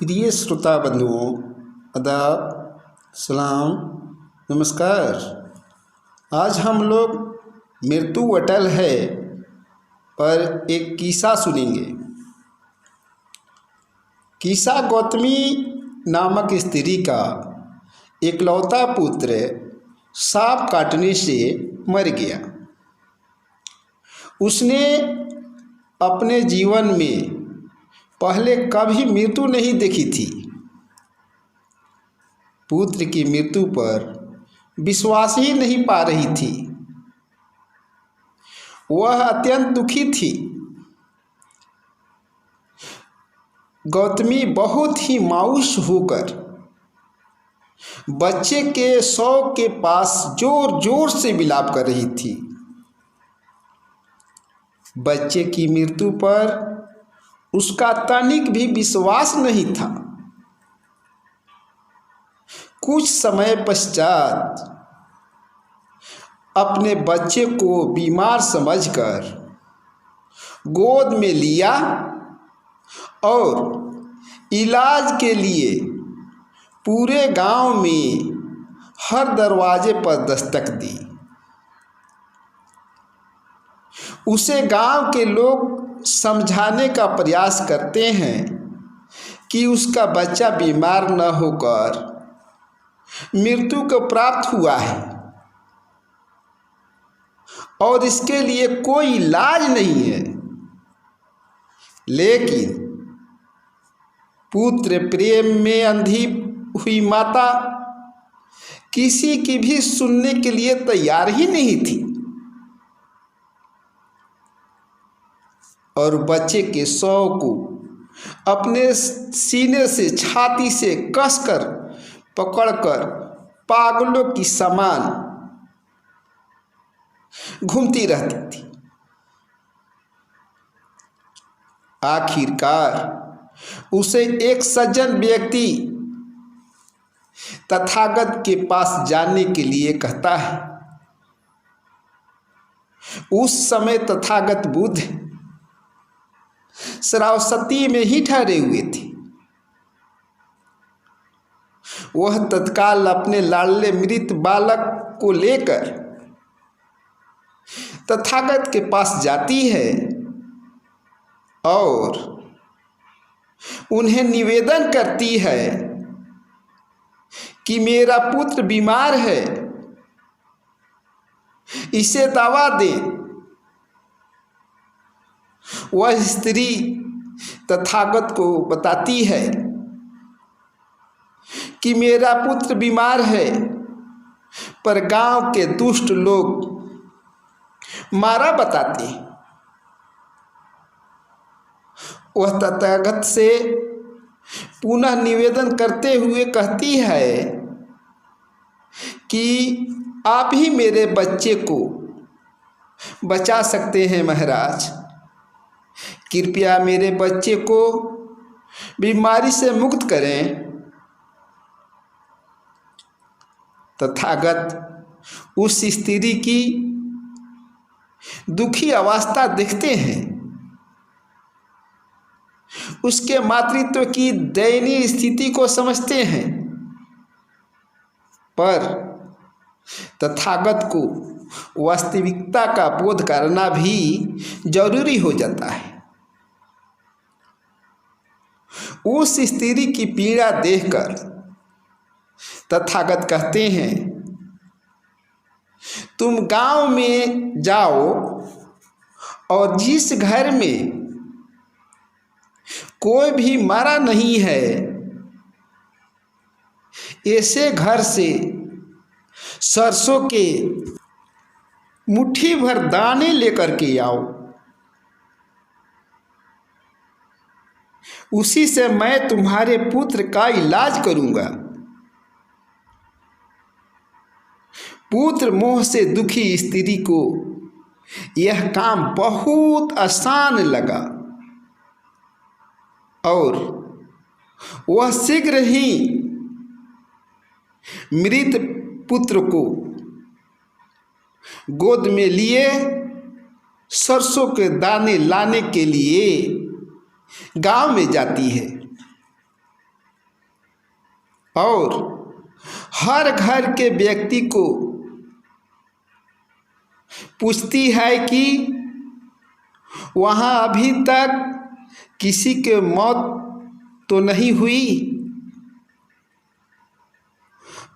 प्रिय श्रोता बंधुओं, आदाब, सलाम, नमस्कार। आज हम लोग मृत्यु अटल है पर एक किस्सा सुनेंगे। किस्सा गौतमी नामक स्त्री का एकलौता पुत्र सांप काटने से मर गया। उसने अपने जीवन में पहले कभी मृत्यु नहीं देखी थी। पुत्र की मृत्यु पर विश्वास ही नहीं पा रही थी। वह अत्यंत दुखी थी। गौतमी बहुत ही मायूस होकर बच्चे के शव के पास जोर जोर से विलाप कर रही थी। बच्चे की मृत्यु पर उसका तनिक भी विश्वास नहीं था। कुछ समय पश्चात अपने बच्चे को बीमार समझकर गोद में लिया और इलाज के लिए पूरे गांव में हर दरवाजे पर दस्तक दी। उसे गांव के लोग समझाने का प्रयास करते हैं कि उसका बच्चा बीमार न होकर मृत्यु को प्राप्त हुआ है और इसके लिए कोई इलाज नहीं है। लेकिन पुत्र प्रेम में अंधी हुई माता किसी की भी सुनने के लिए तैयार ही नहीं थी और बच्चे के शव को अपने सीने से छाती से कसकर पकड़कर पागलों की समान घूमती रहती थी। आखिरकार उसे एक सज्जन व्यक्ति तथागत के पास जाने के लिए कहता है। उस समय तथागत बुद्ध श्रावस्ती में ही ठहरे हुए थे। वह तत्काल अपने लाडले मृत बालक को लेकर तथागत के पास जाती है और उन्हें निवेदन करती है कि मेरा पुत्र बीमार है, इसे दवा दे। वह स्त्री तथागत को बताती है कि मेरा पुत्र बीमार है पर गांव के दुष्ट लोग मारा बताते। वह तथागत से पुनः निवेदन करते हुए कहती है कि आप ही मेरे बच्चे को बचा सकते हैं महाराज। कृपया मेरे बच्चे को बीमारी से मुक्त करें। तथागत उस स्त्री की दुखी अवस्था देखते हैं, उसके मातृत्व की दयनीय स्थिति को समझते हैं, पर तथागत को वास्तविकता का बोध करना भी जरूरी हो जाता है। उस स्त्री की पीड़ा देखकर तथागत कहते हैं, तुम गांव में जाओ और जिस घर में कोई भी मरा नहीं है ऐसे घर से सरसों के मुट्ठी भर दाने लेकर के आओ। उसी से मैं तुम्हारे पुत्र का इलाज करूंगा। पुत्र मोह से दुखी स्त्री को यह काम बहुत आसान लगा और वह शीघ्र ही मृत पुत्र को गोद में लिए सरसों के दाने लाने के लिए गांव में जाती है। और हर घर के व्यक्ति को पूछती है कि वहाँ अभी तक किसी के मौत तो नहीं हुई।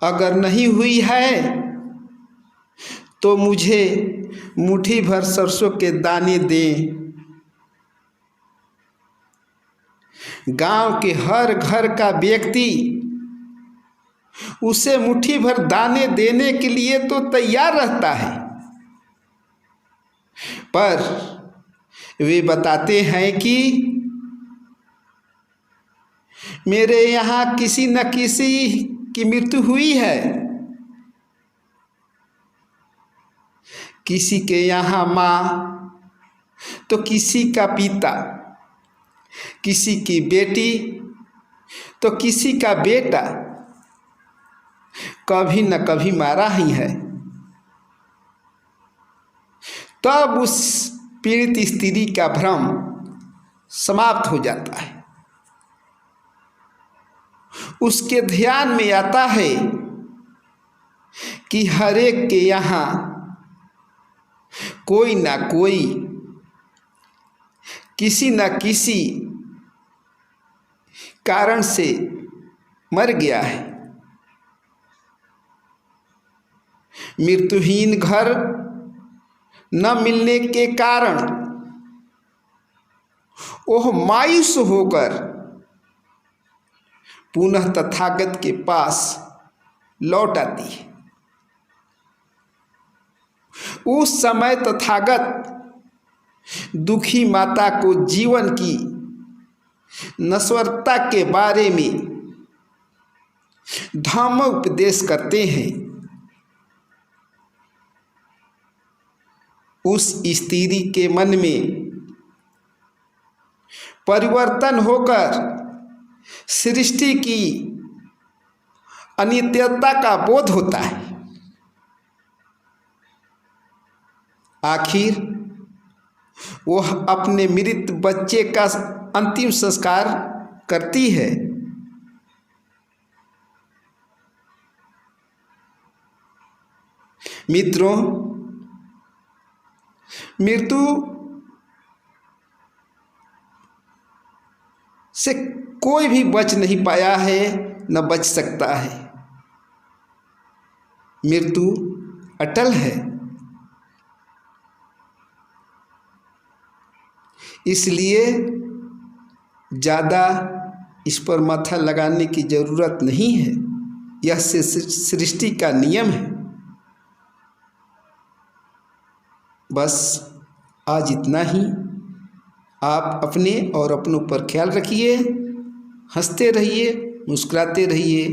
अगर नहीं हुई है तो मुझे मुट्ठी भर सरसों के दाने दें। गांव के हर घर का व्यक्ति उसे मुट्ठी भर दाने देने के लिए तो तैयार रहता है, पर वे बताते हैं कि मेरे यहाँ किसी न किसी की मृत्यु हुई है। किसी के यहाँ माँ तो किसी का पिता, किसी की बेटी तो किसी का बेटा कभी न कभी मारा ही है। तब उस पीड़ित स्त्री का भ्रम समाप्त हो जाता है। उसके ध्यान में आता है कि हर एक के यहाँ कोई ना कोई किसी न किसी कारण से मर गया है। मृत्युहीन घर न मिलने के कारण वह मायूस होकर पुनः तथागत के पास लौट आती है। उस समय तथागत दुखी माता को जीवन की नश्वरता के बारे में धम्म उपदेश करते हैं। उस स्त्री के मन में परिवर्तन होकर सृष्टि की अनित्यता का बोध होता है। आखिर वह अपने मृत बच्चे का अंतिम संस्कार करती है। मित्रों, मृत्यु से कोई भी बच नहीं पाया है, न बच सकता है। मृत्यु अटल है। इसलिए ज़्यादा इस पर माथा लगाने की ज़रूरत नहीं है। यह सृष्टि का नियम है। बस आज इतना ही। आप अपने और अपनों पर ख्याल रखिए, हंसते रहिए, मुस्कुराते रहिए।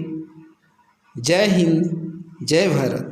जय हिंद, जय भारत।